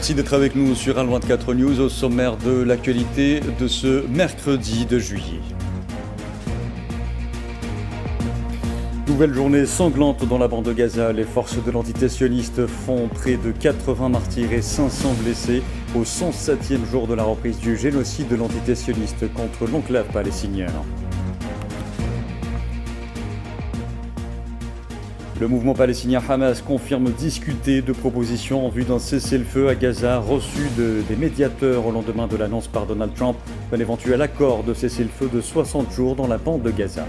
Merci d'être avec nous sur Al24 News au sommaire de l'actualité de ce mercredi de juillet. Nouvelle journée sanglante dans la bande de Gaza. Les forces de l'entité sioniste font près de 80 martyrs et 500 blessés au 107e jour de la reprise du génocide de l'entité sioniste contre l'enclave palestinienne. Le mouvement palestinien Hamas confirme discuter de propositions en vue d'un cessez-le-feu à Gaza reçu des médiateurs au lendemain de l'annonce par Donald Trump d'un éventuel accord de cessez-le-feu de 60 jours dans la bande de Gaza.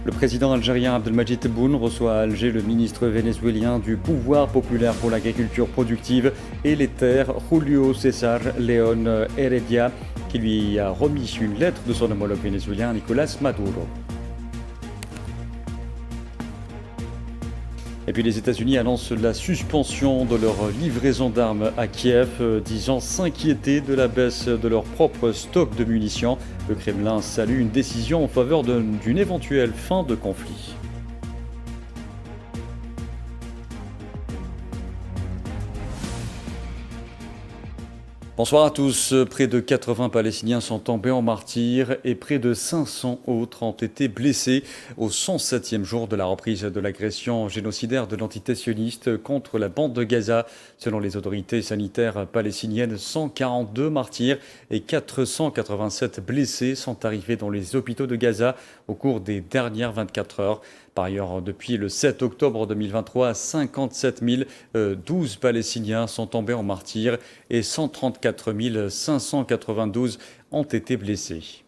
Le président algérien Abdelmadjid Tebboune reçoit à Alger le ministre vénézuélien du pouvoir populaire pour l'agriculture productive et les terres, Julio César León Heredia, qui lui a remis une lettre de son homologue vénézuélien Nicolás Maduro. Et puis les États-Unis annoncent la suspension de leur livraison d'armes à Kiev, disant s'inquiéter de la baisse de leur propre stock de munitions. Le Kremlin salue une décision en faveur d'une éventuelle fin de conflit. Bonsoir à tous. Près de 80 Palestiniens sont tombés en martyrs et près de 500 autres ont été blessés au 107e jour de la reprise de l'agression génocidaire de l'entité sioniste contre la bande de Gaza. Selon les autorités sanitaires palestiniennes, 142 martyrs et 487 blessés sont arrivés dans les hôpitaux de Gaza au cours des dernières 24 heures. Par ailleurs, depuis le 7 octobre 2023, 57 012 Palestiniens sont tombés en martyrs et 134 592 ont été blessés.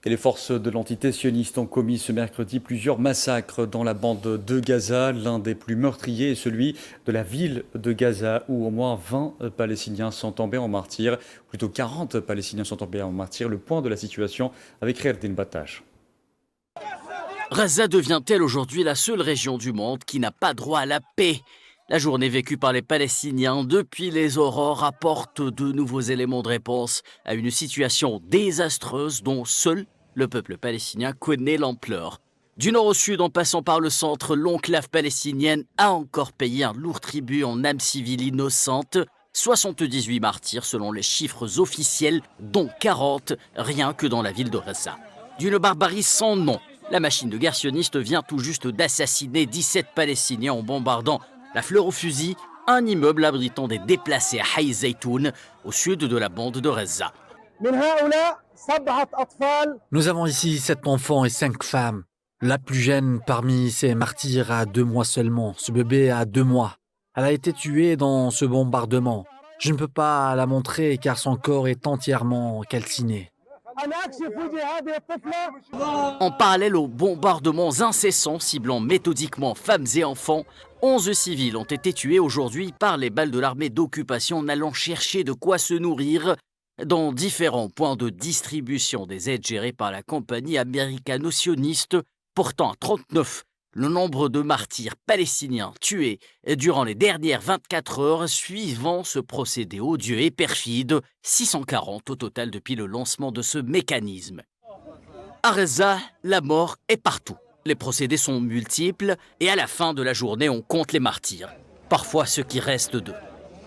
Et les forces de l'entité sioniste ont commis ce mercredi plusieurs massacres dans la bande de Gaza. L'un des plus meurtriers est celui de la ville de Gaza, où au moins 20 Palestiniens sont tombés en martyrs. Plutôt 40 Palestiniens sont tombés en martyrs. Le point de la situation avec Khaireddine Battache. Gaza devient-elle aujourd'hui la seule région du monde qui n'a pas droit à la paix ? La journée vécue par les Palestiniens depuis les aurores apporte de nouveaux éléments de réponse à une situation désastreuse dont seul le peuple palestinien connaît l'ampleur. Du nord au sud, en passant par le centre, l'enclave palestinienne a encore payé un lourd tribut en âmes civiles innocentes. 78 martyrs selon les chiffres officiels, dont 40 rien que dans la ville de Gaza. D'une barbarie sans nom, la machine de guerre sioniste vient tout juste d'assassiner 17 Palestiniens en bombardant la fleur au fusil, un immeuble abritant des déplacés à Haï Zaytoun, au sud de la bande de Gaza. Nous avons ici 7 enfants et 5 femmes. La plus jeune parmi ces martyrs a 2 mois seulement. Ce bébé a 2 mois. Elle a été tuée dans ce bombardement. Je ne peux pas la montrer car son corps est entièrement calciné. En parallèle aux bombardements incessants ciblant méthodiquement femmes et enfants, 11 civils ont été tués aujourd'hui par les balles de l'armée d'occupation en allant chercher de quoi se nourrir dans différents points de distribution des aides gérées par la compagnie américano-sioniste, portant à 39 le nombre de martyrs palestiniens tués durant les dernières 24 heures suivant ce procédé odieux et perfide, 640 au total depuis le lancement de ce mécanisme. À Gaza, la mort est partout. Les procédés sont multiples et à la fin de la journée, on compte les martyrs, parfois ceux qui restent d'eux.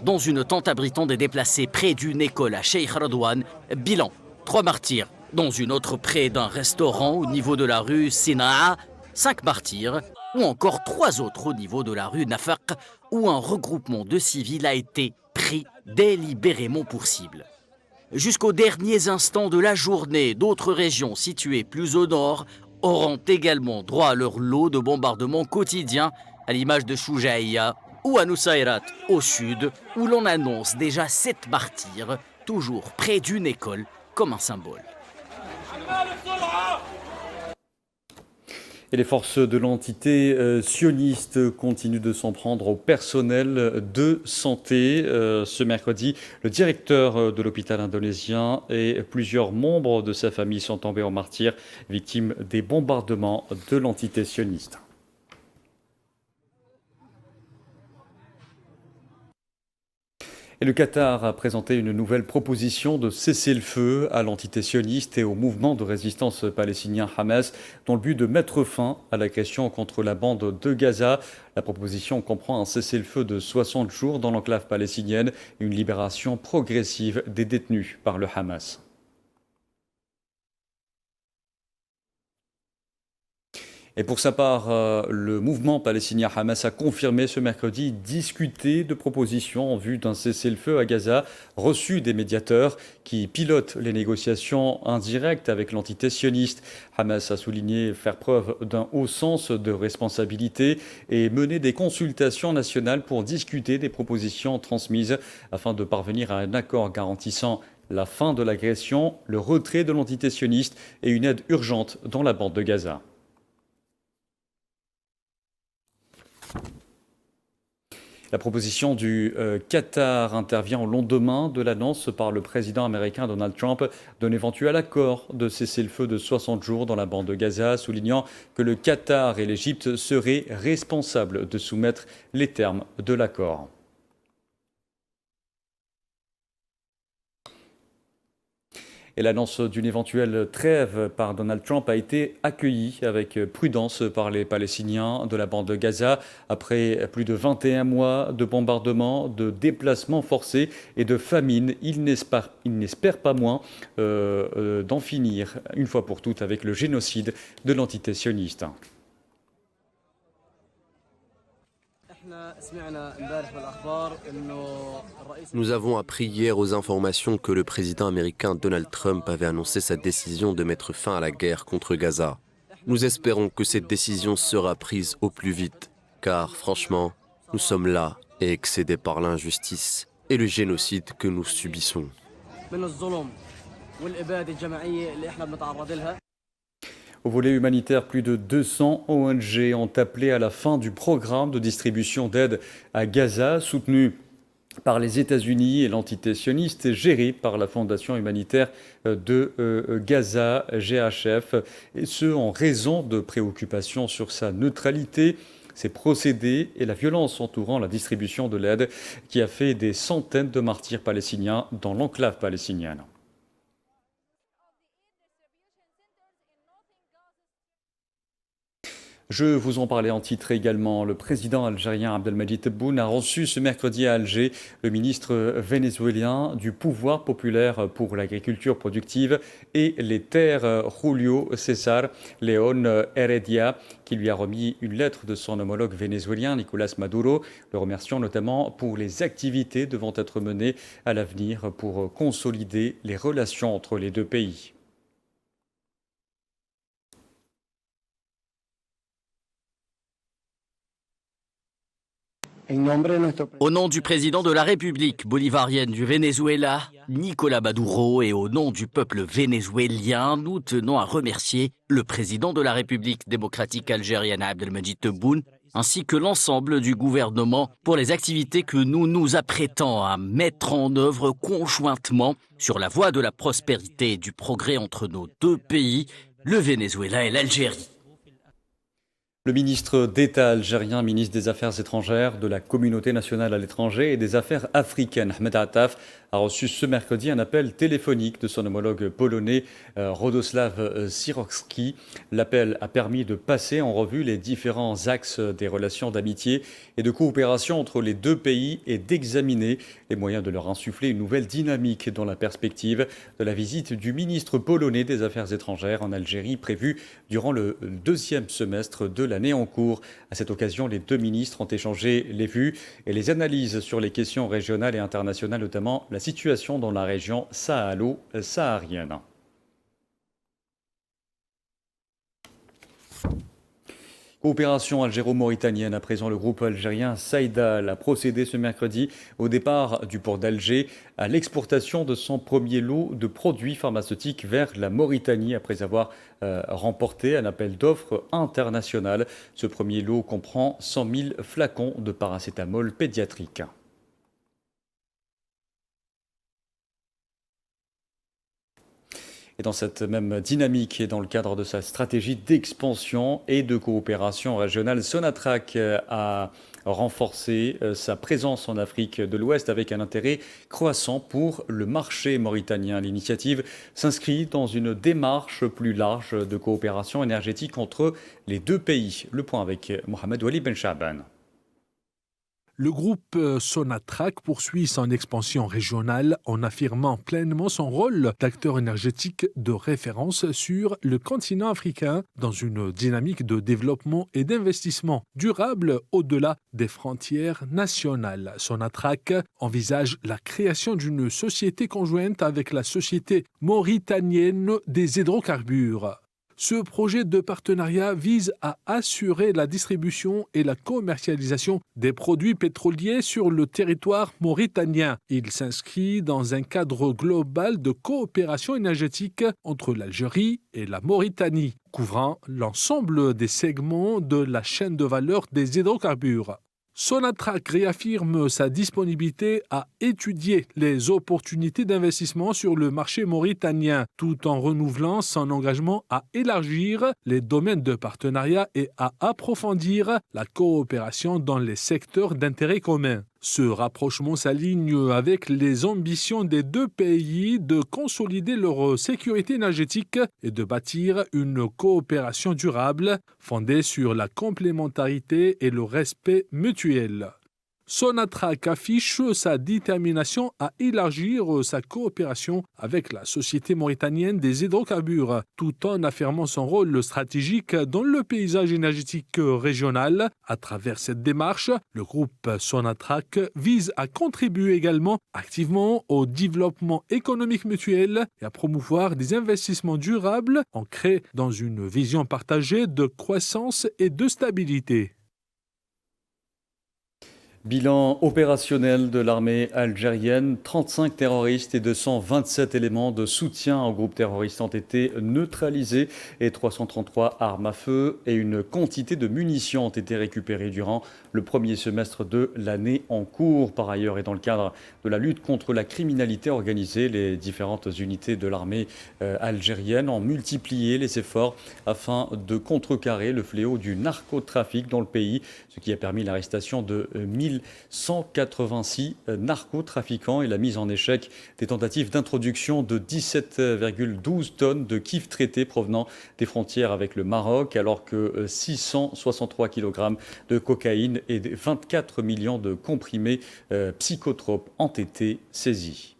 Dans une tente abritant des déplacés près d'une école à Sheikh Radouane, bilan, 3 martyrs. Dans une autre près d'un restaurant au niveau de la rue Sinaa, 5 martyrs, ou encore 3 autres au niveau de la rue Nafaq, où un regroupement de civils a été pris délibérément pour cible. Jusqu'aux derniers instants de la journée, d'autres régions situées plus au nord auront également droit à leur lot de bombardements quotidiens, à l'image de Choujaïa ou à Nusayrat au sud, où l'on annonce déjà 7 martyrs, toujours près d'une école, comme un symbole. Et les forces de l'entité sioniste continuent de s'en prendre au personnel de santé. Ce mercredi, le directeur de l'hôpital indonésien et plusieurs membres de sa famille sont tombés en martyrs, victimes des bombardements de l'entité sioniste. Et le Qatar a présenté une nouvelle proposition de cessez-le-feu à l'entité sioniste et au mouvement de résistance palestinien Hamas, dans le but de mettre fin à l'agression contre la bande de Gaza. La proposition comprend un cessez-le-feu de 60 jours dans l'enclave palestinienne et une libération progressive des détenus par le Hamas. Et pour sa part, le mouvement palestinien Hamas a confirmé ce mercredi discuter de propositions en vue d'un cessez-le-feu à Gaza, reçu des médiateurs qui pilotent les négociations indirectes avec l'entité sioniste. Hamas a souligné faire preuve d'un haut sens de responsabilité et mener des consultations nationales pour discuter des propositions transmises afin de parvenir à un accord garantissant la fin de l'agression, le retrait de l'entité sioniste et une aide urgente dans la bande de Gaza. La proposition du Qatar intervient au lendemain de l'annonce par le président américain Donald Trump d'un éventuel accord de cessez-le-feu de 60 jours dans la bande de Gaza, soulignant que le Qatar et l'Égypte seraient responsables de soumettre les termes de l'accord. Et l'annonce d'une éventuelle trêve par Donald Trump a été accueillie avec prudence par les Palestiniens de la bande de Gaza. Après plus de 21 mois de bombardements, de déplacements forcés et de famine, ils n'espèrent pas moins d'en finir une fois pour toutes avec le génocide de l'entité sioniste. Nous avons appris hier aux informations que le président américain Donald Trump avait annoncé sa décision de mettre fin à la guerre contre Gaza. Nous espérons que cette décision sera prise au plus vite, car franchement, nous sommes là et excédés par l'injustice et le génocide que nous subissons. Au volet humanitaire, plus de 200 ONG ont appelé à la fin du programme de distribution d'aide à Gaza, soutenu par les États-Unis et l'entité sioniste, gérée par la Fondation humanitaire de Gaza, GHF, et ce en raison de préoccupations sur sa neutralité, ses procédés et la violence entourant la distribution de l'aide qui a fait des centaines de martyrs palestiniens dans l'enclave palestinienne. Je vous en parlais en titre également. Le président algérien Abdelmadjid Tebboune a reçu ce mercredi à Alger le ministre vénézuélien du pouvoir populaire pour l'agriculture productive et les terres, Julio César León Heredia, qui lui a remis une lettre de son homologue vénézuélien Nicolás Maduro, le remerciant notamment pour les activités devant être menées à l'avenir pour consolider les relations entre les deux pays. Au nom du président de la République bolivarienne du Venezuela, Nicolás Maduro, et au nom du peuple vénézuélien, nous tenons à remercier le président de la République démocratique algérienne Abdelmadjid Tebboune, ainsi que l'ensemble du gouvernement pour les activités que nous nous apprêtons à mettre en œuvre conjointement sur la voie de la prospérité et du progrès entre nos deux pays, le Venezuela et l'Algérie. Le ministre d'État algérien, ministre des Affaires étrangères, de la communauté nationale à l'étranger et des Affaires africaines, Ahmed Attaf, a reçu ce mercredi un appel téléphonique de son homologue polonais, Radoslaw Sikorski. L'appel a permis de passer en revue les différents axes des relations d'amitié et de coopération entre les deux pays et d'examiner les moyens de leur insuffler une nouvelle dynamique dans la perspective de la visite du ministre polonais des Affaires étrangères en Algérie prévue durant le deuxième semestre de l'année en cours. À cette occasion, les deux ministres ont échangé les vues et les analyses sur les questions régionales et internationales, notamment la situation dans la région sahalo-saharienne. Coopération algéro-mauritanienne. À présent, le groupe algérien Saïdal a procédé ce mercredi au départ du port d'Alger à l'exportation de son premier lot de produits pharmaceutiques vers la Mauritanie après avoir remporté un appel d'offres international. Ce premier lot comprend 100 000 flacons de paracétamol pédiatrique. Et dans cette même dynamique et dans le cadre de sa stratégie d'expansion et de coopération régionale, Sonatrach a renforcé sa présence en Afrique de l'Ouest avec un intérêt croissant pour le marché mauritanien. L'initiative s'inscrit dans une démarche plus large de coopération énergétique entre les deux pays. Le point avec Mohamed Wali Ben Shaban. Le groupe Sonatrach poursuit son expansion régionale en affirmant pleinement son rôle d'acteur énergétique de référence sur le continent africain dans une dynamique de développement et d'investissement durable au-delà des frontières nationales. Sonatrach envisage la création d'une société conjointe avec la Société mauritanienne des hydrocarbures. Ce projet de partenariat vise à assurer la distribution et la commercialisation des produits pétroliers sur le territoire mauritanien. Il s'inscrit dans un cadre global de coopération énergétique entre l'Algérie et la Mauritanie, couvrant l'ensemble des segments de la chaîne de valeur des hydrocarbures. Sonatrach réaffirme sa disponibilité à étudier les opportunités d'investissement sur le marché mauritanien, tout en renouvelant son engagement à élargir les domaines de partenariat et à approfondir la coopération dans les secteurs d'intérêt commun. Ce rapprochement s'aligne avec les ambitions des deux pays de consolider leur sécurité énergétique et de bâtir une coopération durable fondée sur la complémentarité et le respect mutuel. Sonatrach affiche sa détermination à élargir sa coopération avec la Société mauritanienne des hydrocarbures, tout en affirmant son rôle stratégique dans le paysage énergétique régional. À travers cette démarche, le groupe Sonatrach vise à contribuer également activement au développement économique mutuel et à promouvoir des investissements durables ancrés dans une vision partagée de croissance et de stabilité. Bilan opérationnel de l'armée algérienne, 35 terroristes et 227 éléments de soutien au groupe terroriste ont été neutralisés et 333 armes à feu et une quantité de munitions ont été récupérées durant le premier semestre de l'année en cours. Par ailleurs, et dans le cadre de la lutte contre la criminalité organisée, les différentes unités de l'armée algérienne ont multiplié les efforts afin de contrecarrer le fléau du narcotrafic dans le pays, ce qui a permis l'arrestation de 1186 narcotrafiquants et la mise en échec des tentatives d'introduction de 17,12 tonnes de kif traités provenant des frontières avec le Maroc, alors que 663 kg de cocaïne et 24 millions de comprimés psychotropes ont été saisis.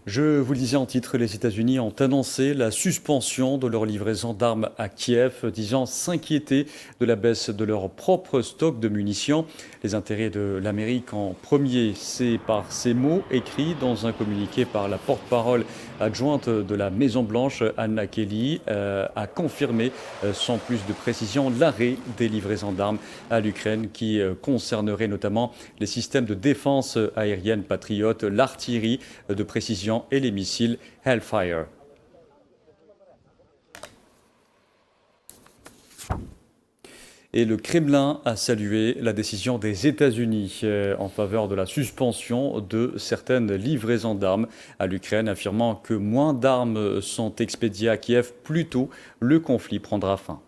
Je vous le disais en titre, les États-Unis ont annoncé la suspension de leur livraison d'armes à Kiev, disant s'inquiéter de la baisse de leur propre stock de munitions. Les intérêts de l'Amérique en premier, c'est par ces mots écrits dans un communiqué par la porte-parole adjointe de la Maison-Blanche, Anna Kelly, a confirmé sans plus de précision l'arrêt des livraisons d'armes à l'Ukraine qui concernerait notamment les systèmes de défense aérienne Patriot, l'artillerie de précision et les missiles Hellfire. Et le Kremlin a salué la décision des États-Unis en faveur de la suspension de certaines livraisons d'armes à l'Ukraine, affirmant que moins d'armes sont expédiées à Kiev, plus tôt le conflit prendra fin.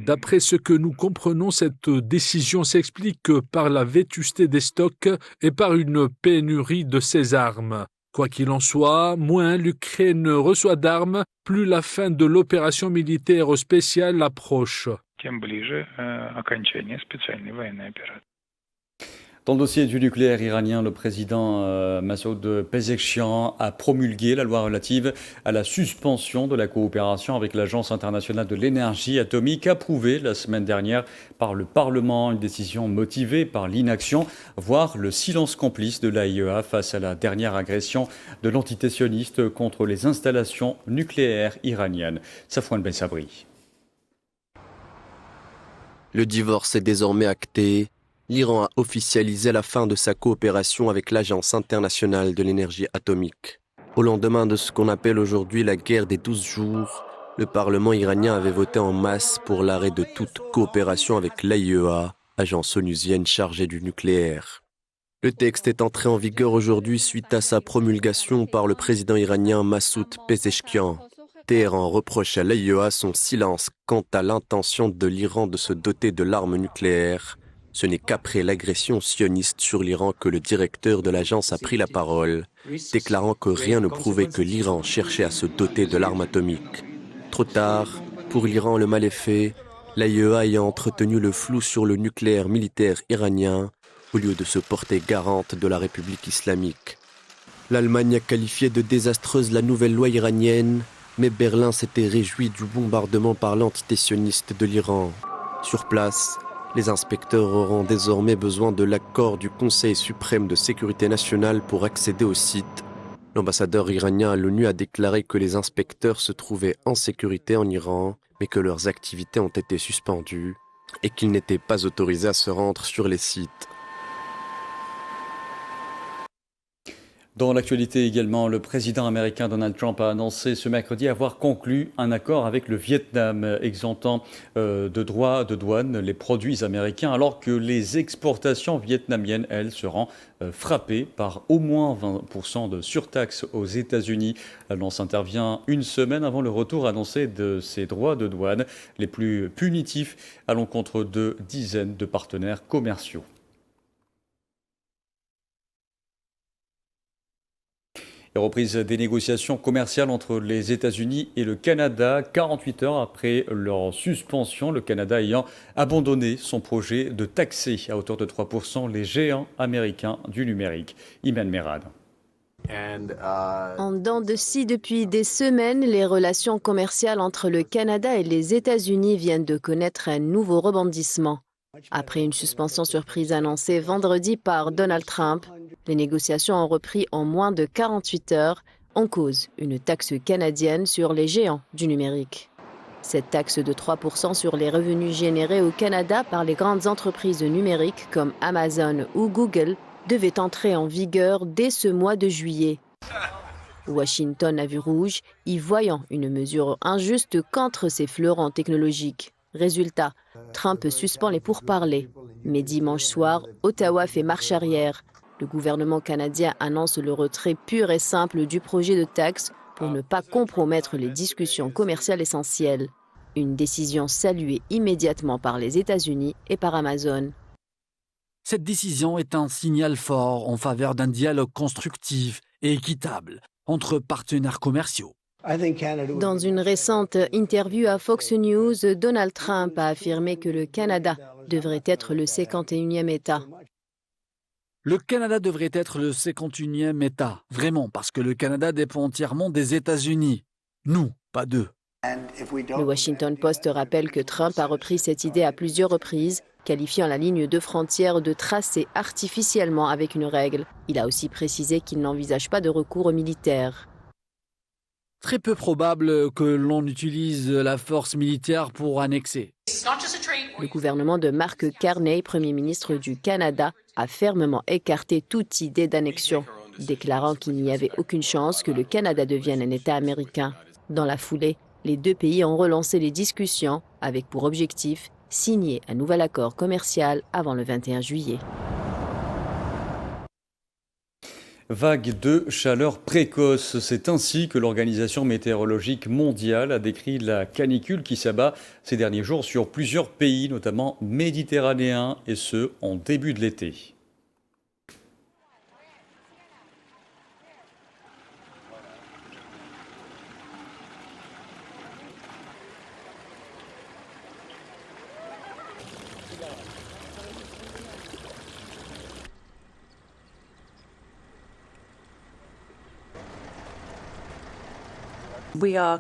D'après ce que nous comprenons, cette décision s'explique par la vétusté des stocks et par une pénurie de ces armes. Quoi qu'il en soit, moins l'Ukraine reçoit d'armes, plus la fin de l'opération militaire spéciale approche. Dans le dossier du nucléaire iranien, le président Massoud Pezeshkian a promulgué la loi relative à la suspension de la coopération avec l'Agence internationale de l'énergie atomique, approuvée la semaine dernière par le Parlement, une décision motivée par l'inaction, voire le silence complice de l'AIEA face à la dernière agression de l'entité sioniste contre les installations nucléaires iraniennes. Safwan Ben Sabri. Le divorce est désormais acté. L'Iran a officialisé la fin de sa coopération avec l'Agence internationale de l'énergie atomique. Au lendemain de ce qu'on appelle aujourd'hui la guerre des 12 jours, le Parlement iranien avait voté en masse pour l'arrêt de toute coopération avec l'AIEA, agence onusienne chargée du nucléaire. Le texte est entré en vigueur aujourd'hui suite à sa promulgation par le président iranien Massoud Pezeshkian. Téhéran reproche à l'AIEA son silence quant à l'intention de l'Iran de se doter de l'arme nucléaire. Ce n'est qu'après l'agression sioniste sur l'Iran que le directeur de l'agence a pris la parole, déclarant que rien ne prouvait que l'Iran cherchait à se doter de l'arme atomique. Trop tard, pour l'Iran le mal est fait, l'AIEA ayant entretenu le flou sur le nucléaire militaire iranien, au lieu de se porter garante de la République islamique. L'Allemagne a qualifié de désastreuse la nouvelle loi iranienne, mais Berlin s'était réjoui du bombardement par l'entité sioniste de l'Iran. Sur place, les inspecteurs auront désormais besoin de l'accord du Conseil suprême de sécurité nationale pour accéder au site. L'ambassadeur iranien à l'ONU a déclaré que les inspecteurs se trouvaient en sécurité en Iran, mais que leurs activités ont été suspendues et qu'ils n'étaient pas autorisés à se rendre sur les sites. Dans l'actualité également, le président américain Donald Trump a annoncé ce mercredi avoir conclu un accord avec le Vietnam exemptant de droits de douane les produits américains, alors que les exportations vietnamiennes, elles, seront frappées par au moins 20% de surtaxe aux États-Unis. L'annonce intervient une semaine avant le retour annoncé de ces droits de douane les plus punitifs à l'encontre de dizaines de partenaires commerciaux. Reprise des négociations commerciales entre les États-Unis et le Canada, 48 heures après leur suspension, le Canada ayant abandonné son projet de taxer à hauteur de 3% les géants américains du numérique. Iman Merad. En dents de scie depuis des semaines, les relations commerciales entre le Canada et les États-Unis viennent de connaître un nouveau rebondissement. Après une suspension surprise annoncée vendredi par Donald Trump, les négociations ont repris en moins de 48 heures, en cause une taxe canadienne sur les géants du numérique. Cette taxe de 3% sur les revenus générés au Canada par les grandes entreprises numériques comme Amazon ou Google devait entrer en vigueur dès ce mois de juillet. Washington a vu rouge, y voyant une mesure injuste contre ses fleurons technologiques. Résultat, Trump suspend les pourparlers. Mais dimanche soir, Ottawa fait marche arrière. Le gouvernement canadien annonce le retrait pur et simple du projet de taxe pour ne pas compromettre les discussions commerciales essentielles. Une décision saluée immédiatement par les États-Unis et par Amazon. Cette décision est un signal fort en faveur d'un dialogue constructif et équitable entre partenaires commerciaux. Dans une récente interview à Fox News, Donald Trump a affirmé que le Canada devrait être le 51e État. Le Canada devrait être le 51e État, vraiment, parce que le Canada dépend entièrement des États-Unis. Nous, pas d'eux. Le Washington Post rappelle que Trump a repris cette idée à plusieurs reprises, qualifiant la ligne de frontière de tracée artificiellement avec une règle. Il a aussi précisé qu'il n'envisage pas de recours militaire. Très peu probable que l'on utilise la force militaire pour annexer. Le gouvernement de Mark Carney, Premier ministre du Canada, a fermement écarté toute idée d'annexion, déclarant qu'il n'y avait aucune chance que le Canada devienne un État américain. Dans la foulée, les deux pays ont relancé les discussions avec pour objectif signer un nouvel accord commercial avant le 21 juillet. Vague de chaleur précoce, c'est ainsi que l'Organisation météorologique mondiale a décrit la canicule qui s'abat ces derniers jours sur plusieurs pays, notamment méditerranéens, et ce, en début de l'été. La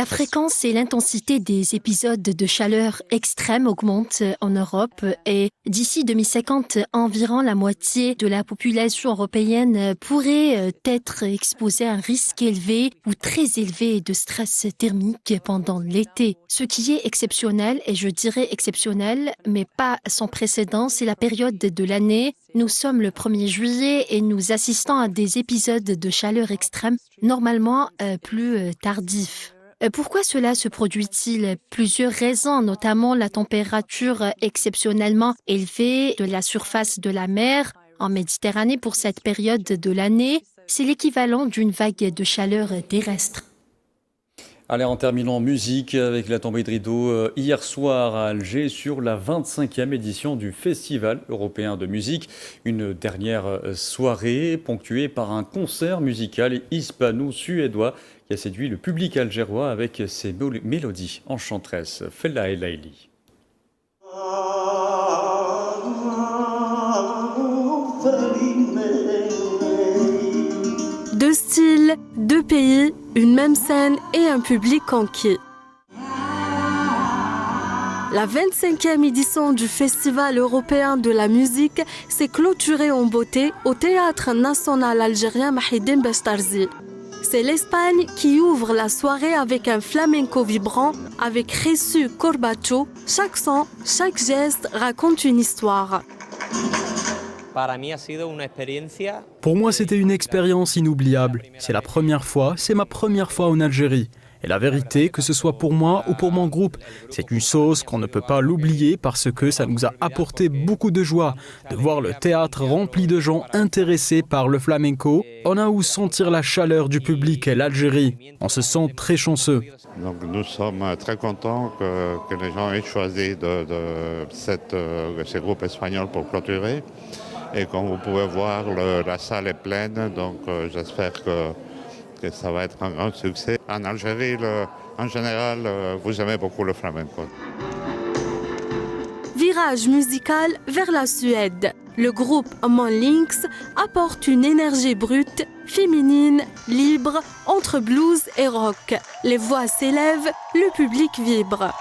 fréquence et l'intensité des épisodes de chaleur extrême augmentent en Europe et d'ici 2050, environ la moitié de la population européenne pourrait être exposée à un risque élevé ou très élevé de stress thermique pendant l'été. Ce qui est exceptionnel, et je dirais exceptionnel, mais pas sans précédent, c'est la période de l'année Nous sommes le 1er juillet et nous assistons à des épisodes de chaleur extrême, normalement plus tardifs. Pourquoi cela se produit-il? Plusieurs raisons, notamment la température exceptionnellement élevée de la surface de la mer en Méditerranée pour cette période de l'année. C'est l'équivalent d'une vague de chaleur terrestre. Allez, en terminant en musique avec la tombée de rideau hier soir à Alger sur la 25e édition du Festival européen de musique. Une dernière soirée ponctuée par un concert musical hispano-suédois qui a séduit le public algérois avec ses mélodies enchanteresses. Fella El Laili. Deux styles, deux pays, une même scène et un public conquis. La 25e édition du Festival européen de la musique s'est clôturée en beauté au Théâtre national algérien Mahidine Bestarzi. C'est l'Espagne qui ouvre la soirée avec un flamenco vibrant avec Jesús Corbacho. Chaque son, chaque geste raconte une histoire. Pour moi, c'était une expérience inoubliable. C'est ma première fois en Algérie. Et la vérité, que ce soit pour moi ou pour mon groupe, c'est une chose qu'on ne peut pas l'oublier parce que ça nous a apporté beaucoup de joie. De voir le théâtre rempli de gens intéressés par le flamenco, on a où sentir la chaleur du public et l'Algérie. On se sent très chanceux. Donc nous sommes très contents que les gens aient choisi ces groupes espagnols pour clôturer. Et comme vous pouvez voir, la salle est pleine, donc j'espère que ça va être un grand succès. En Algérie, en général, vous aimez beaucoup le flamenco. Virage musical vers la Suède. Le groupe Mon Lynx apporte une énergie brute, féminine, libre, entre blues et rock. Les voix s'élèvent, le public vibre.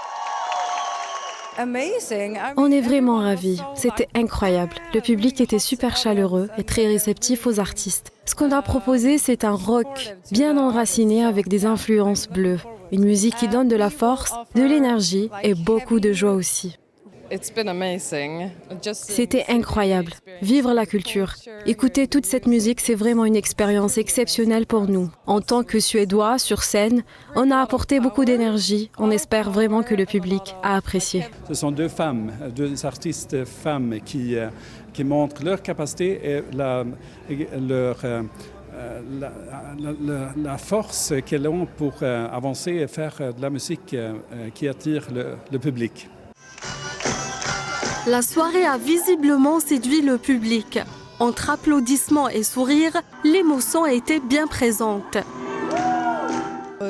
On est vraiment ravis. C'était incroyable. Le public était super chaleureux et très réceptif aux artistes. Ce qu'on a proposé, c'est un rock bien enraciné avec des influences bleues. Une musique qui donne de la force, de l'énergie et beaucoup de joie aussi. C'était incroyable. Vivre la culture. Écouter toute cette musique, c'est vraiment une expérience exceptionnelle pour nous. En tant que Suédois, sur scène, on a apporté beaucoup d'énergie. On espère vraiment que le public a apprécié. Ce sont deux artistes femmes qui montrent leur capacité et la force qu'elles ont pour avancer et faire de la musique qui attire le public. La soirée a visiblement séduit le public. Entre applaudissements et sourires, l'émotion était bien présente.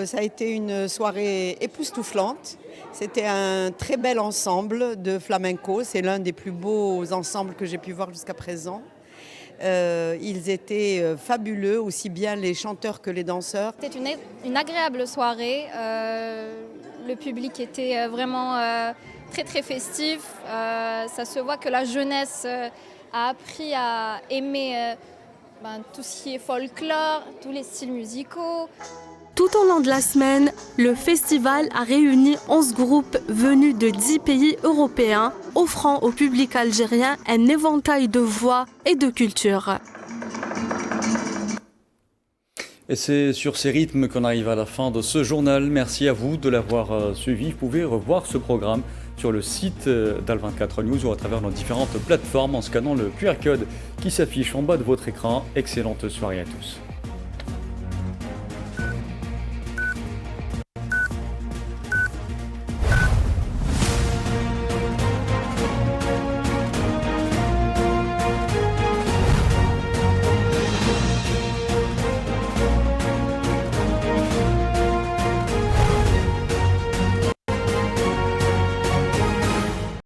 Ça a été une soirée époustouflante. C'était un très bel ensemble de flamenco. C'est l'un des plus beaux ensembles que j'ai pu voir jusqu'à présent. Ils étaient fabuleux, aussi bien les chanteurs que les danseurs. C'était une agréable soirée. Le public était vraiment très très festif. Ça se voit que la jeunesse a appris à aimer tout ce qui est folklore, tous les styles musicaux. Tout au long de la semaine, le festival a réuni 11 groupes venus de 10 pays européens, offrant au public algérien un éventail de voix et de cultures. Et c'est sur ces rythmes qu'on arrive à la fin de ce journal. Merci à vous de l'avoir suivi. Vous pouvez revoir ce programme sur le site d'Al24 News ou à travers nos différentes plateformes en scannant le QR code qui s'affiche en bas de votre écran. Excellente soirée à tous.